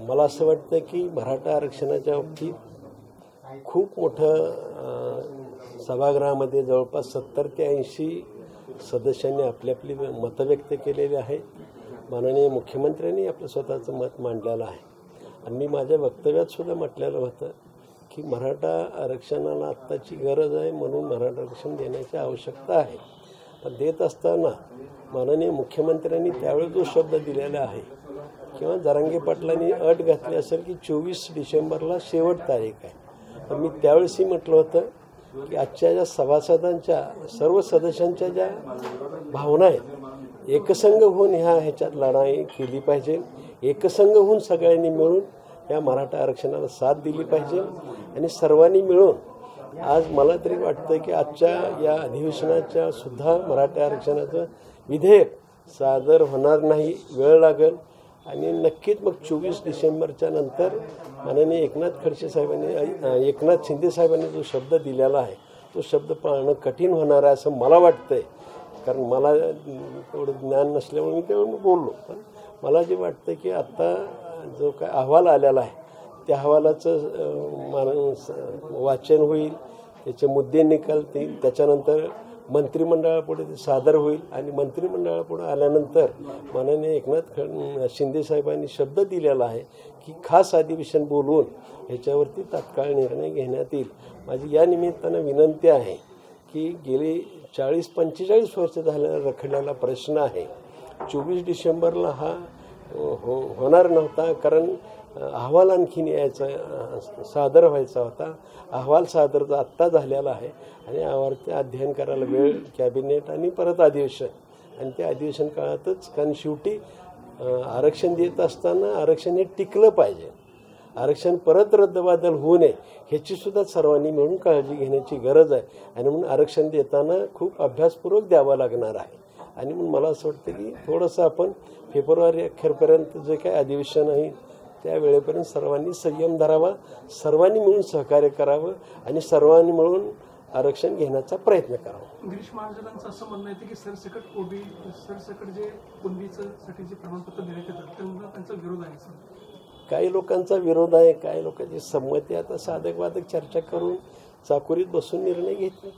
मला असं वाटतं की मराठा आरक्षणाच्या बाबतीत खूप मोठं सभागृहामध्ये जवळपास 70 ते 80 सदस्यांनी आपली आपली मतं व्यक्त केलेली आहेत. माननीय मुख्यमंत्र्यांनी आपलं स्वतःचं मत मांडलेलं आहे आणि मी माझ्या वक्तव्यात सुद्धा म्हटलेलं होतं की मराठा आरक्षणाला आत्ताची गरज आहे, म्हणून मराठा आरक्षण देण्याची आवश्यकता आहे. पण देत असताना माननीय मुख्यमंत्र्यांनी त्यावेळी जो शब्द दिलेला आहे किंवा जरांगे पाटलांनी अट घातली असेल की 24 डिसेंबरला शेवट तारीख आहे, तर मी त्यावेळेसही म्हटलं होतं की आजच्या ज्या सभासदांच्या सर्व सदस्यांच्या ज्या भावना आहेत एकसंघ होऊन ह्याच्यात लढाई केली पाहिजे. एकसंघ होऊन सगळ्यांनी मिळून या मराठा आरक्षणाला साथ दिली पाहिजे आणि सर्वांनी मिळून आज मला तरी वाटतं की आजच्या या अधिवेशनाच्या सुद्धा मराठा आरक्षणाचं विधेयक सादर होणार नाही, वेळ लागेल आणि नक्कीच मग 24 डिसेंबरच्या नंतर माननीय एकनाथ शिंदे साहेबांनी जो शब्द दिलेला आहे तो शब्द पाळणं कठीण होणार आहे असं मला वाटतंय. कारण मला तेवढं ज्ञान नसल्यामुळे मी तेवढं बोललो. पण मला जे वाटतं की आत्ता जो काय अहवाल आलेला आहे त्या अहवालाचं वाचन होईल, त्याचे मुद्दे निकालतील, त्याच्यानंतर मंत्रिमंडळापुढे ते सादर होईल आणि मंत्रिमंडळापुढे आल्यानंतर माननीय एकनाथ शिंदे साहेबांनी शब्द दिलेला आहे की खास अधिवेशन बोलवून ह्याच्यावरती तात्काळ निर्णय घेण्यात येईल. माझी या निमित्तानं विनंती आहे की गेली 40-45 वर्ष झालेला रखडलेला प्रश्न आहे 24 डिसेंबरला हा होणार नव्हता, कारण अहवाल आणखीन यायचा सादर व्हायचा होता. अहवाल सादर आत्ता झालेला आहे आणि यावरती अध्ययन करायला वेळ, कॅबिनेट आणि परत अधिवेशन आणि त्या अधिवेशन काळातच, कारण शेवटी आरक्षण देत असताना आरक्षण हे टिकलं पाहिजे, आरक्षण परत रद्दबादल होऊ नये ह्याचीसुद्धा सर्वांनी मिळून काळजी घेण्याची गरज आहे आणि म्हणून आरक्षण देताना खूप अभ्यासपूर्वक द्यावं लागणार आहे. आणि म्हणून मला असं वाटतं की थोडंसं आपण फेब्रुवारी अखेरपर्यंत जे काही अधिवेशन आहे त्या वेळेपर्यंत सर्वांनी संयम धरावा, सर्वांनी मिळून सहकार्य करावं आणि सर्वांनी मिळून आरक्षण घेण्याचा प्रयत्न करावा. गिरीश महाजनांचं असं म्हणणं येतं की सरसकट जे कुणबीसाठी जे प्रमाणपत्र देण्यात येतात त्यांचा विरोध आहे. काही लोकांचा विरोध आहे, काही लोकांची संमती. आता साधक वादक चर्चा करून चाकोरीत बसून निर्णय घेतले.